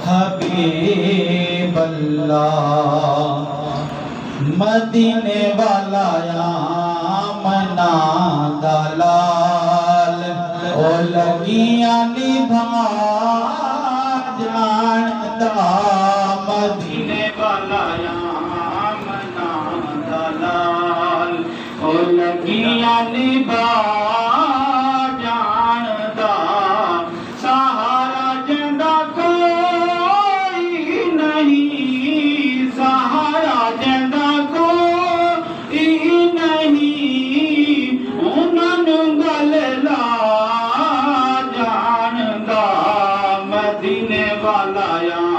हबीब अल्लाह मदीने वाला या मना दलाल ओ लगिया निभा जानता मदीने वाला या मना दलाल ओ लगिया निभा मदीने वाला या